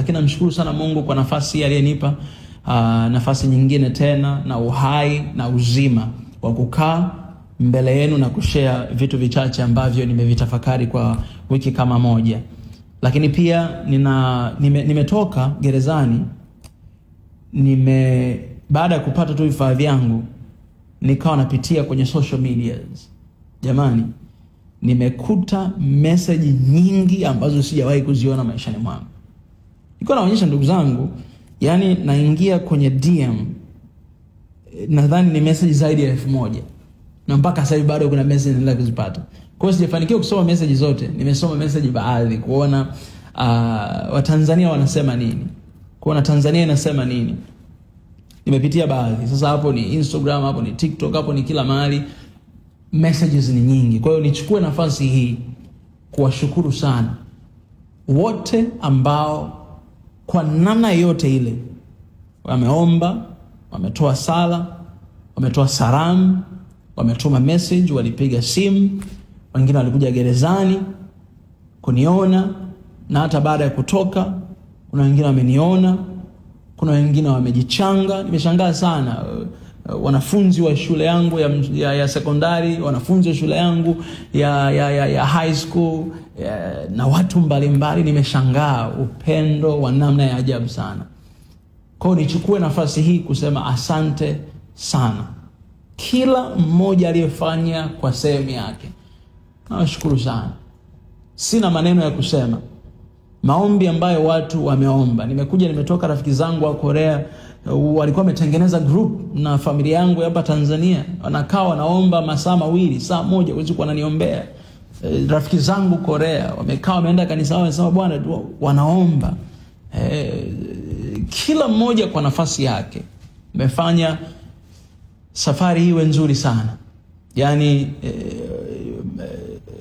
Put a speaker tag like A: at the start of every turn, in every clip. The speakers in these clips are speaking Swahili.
A: lakini namshukuru sana Mungu kwa nafasi aliyenipa, nafasi nyingine tena na uhai na uzima wa kukaa mbele yenu na kushare vitu vichache ambavyo nimevitafakari kwa wiki kama moja. Lakini pia nimetoka gerezani, baada ya kupata tu vifaa vyangu nikawa napitia kwenye social medias. Jamani, nimekuta message nyingi ambazo sijawahi kuziona maishani mwangu. Niko naonyesha ndugu zangu, yani naingia kwenye DM, nadhani ni message zaidi ya 1000. Na mpaka sasa hivi bado kuna message ninaendelea kuzipata. Kwa hiyo sijafanikiwa kusoma message zote, nimesoma message baadhi kuona Watanzania wanasema nini. Kuona Tanzania inasema nini. Nimepitia baadhi. Sasa hapo ni Instagram, hapo ni TikTok, hapo ni kila mahali. Messages ni nyingi. Kwa hiyo nichukue nafasi hii kuwashukuru sana wote ambao kwa namna yote ile wameomba, wametoa sala, wametoa salamu, wametuma message, walipiga simu, wengine walikuja gerezani kuniona, na hata baada ya kutoka kuna wengine wameniona, kuna wengine wamejichanga. Nimeshangaa sana. Wanafunzi wa shule yangu ya sekondari, wanafunzi wa shule yangu ya high school, na watu mbalimbali. Nimeshangaa upendo wa namna ya ajabu sana. Kwa hiyo nichukue nafasi hii kusema asante sana kila mmoja aliyefanya kwa sehemu yake. Nawashukuru sana. Sina maneno ya kusema. Maombi ambayo watu wameomba. Nimetoka, rafiki zangu wa Korea walikuwa wametengeneza group na familia yangu hapa Tanzania. Wanakaa wanaomba masaa 2, saa 1 usiku wananiombea. Rafiki zangu Korea wamekaa, wameenda kanisa, wanasema Bwana, wanaomba. Kila mmoja kwa nafasi yake umefanya safari hii iwe nzuri sana. Yani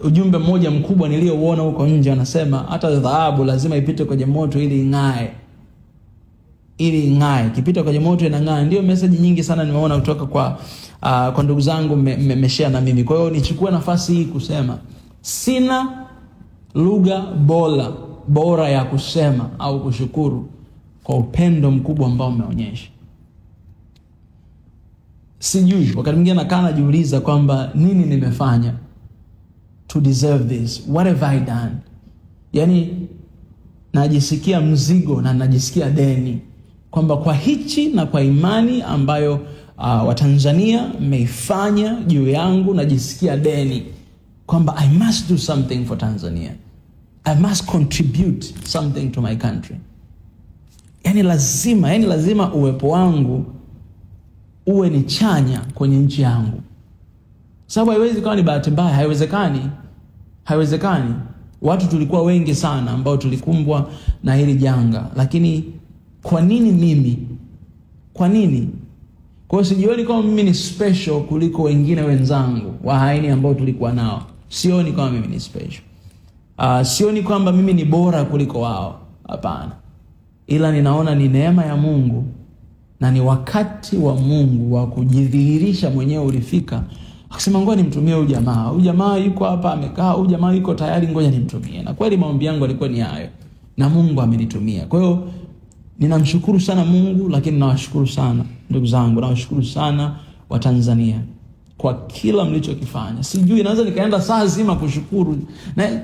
A: ujumbe mmoja mkubwa niliouona huko nje anasema hata dhahabu lazima ipite kwenye moto ili ing'ae. Ili ing'ae, kipita kwenye moto inang'aa. Ndio message nyingi sana nimeona kutoka kwa ndugu zangu mmeshare na mimi. Kwa hiyo nichukue nafasi hii kusema sina lugha bora ya kusema au kushukuru kwa upendo mkubwa ambao umeonyesha. Sijui, wakati mwingine nakaa najiuliza kwamba nini nimefanya to deserve this? What have I done? Yani najisikia mzigo na najisikia deni kwamba kwa hichi na kwa imani ambayo Watanzania mmeifanya juu yangu, najisikia deni kwamba I must do something for Tanzania. I must contribute something to my country. Yani lazima uwepo wangu uwe ni chanya kwenye nchi yangu. Sababu haiwezi kuwa ni bahati mbaya, haiwezekani. Watu tulikuwa wengi sana ambao tulikumbwa na hili janga, lakini kwa nini mimi? Kwa nini? Kwa hiyo sijioni kama mimi ni special kuliko wengine wenzangu wa haini ambao tulikuwa nao. Sioni kama mimi ni special. Sioni kwamba mimi ni bora kuliko wao. Hapana. Ila ninaona ni neema ya Mungu na ni wakati wa Mungu wa kujidhihirisha mwenyewe ulifika. Akasema ngoja nimtumie huyu jamaa. Huyu jamaa yuko hapa amekaa, huyu jamaa yuko tayari, ngoja nimtumie. Na kweli maombi yangu yalikuwa ni hayo. Na Mungu amenitumia. Kwa hiyo ninamshukuru sana Mungu, lakini nawashukuru sana ndugu zangu, nawashukuru sana Watanzania kwa kila mlichokifanya. Sijui naweza nikaenda saa nzima kushukuru. Na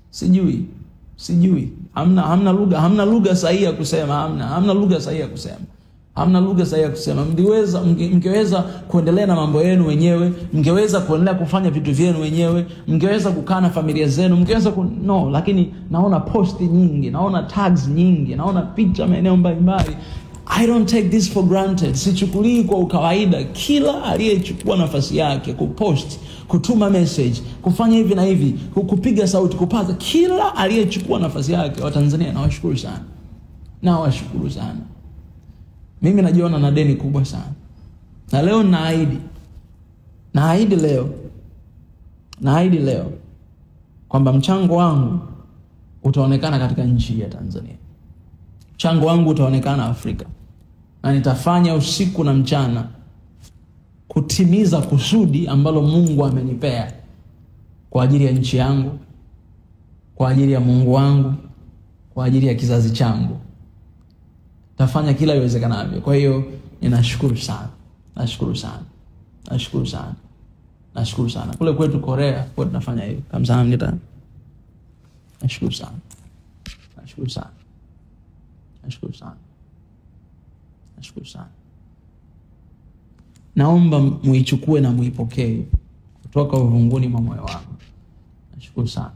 A: sijui. Hamna lugha sahihi ya kusema, hamna lugha sahihi ya kusema. Hamna lugha sahihi ya kusema. Mngeweza kuendelea na mambo yenu wenyewe, mngeweza kuendelea kufanya vitu vyenu wenyewe, mngeweza kukaa na familia zenu, mngeweza no, lakini naona post nyingi, naona tags nyingi, naona picha maeneo mbalimbali. I don't take this for granted. Sichukulii kwa ukawaida. Kila aliyechukua nafasi yake kupost, kutuma message, kufanya hivi na hivi, kupiga sauti, kupaza, kila aliyechukua nafasi yake, Watanzania nawashukuru sana. Nawashukuru sana. Mimi najiona na deni kubwa sana. Na leo naahidi leo kwamba mchango wangu utaonekana katika nchi ya Tanzania. Mchango wangu utaonekana Afrika. Na nitafanya usiku na mchana kutimiza kusudi ambalo Mungu amenipea kwa ajili ya nchi yangu, kwa ajili ya Mungu wangu, kwa ajili ya kizazi changu. Tafanya kila iwezekanavyo. Kwa hiyo ninashukuru sana. Nashukuru sana. Nashukuru sana. Nashukuru sana. Kule kwetu Korea kwa tunafanya hivyo. Kamsahamnida. Nashukuru sana. Nashukuru sana. Nashukuru sana. Nashukuru sana. Naomba muichukue na muipokee kutoka uvunguni mwa moyo wangu. Nashukuru sana.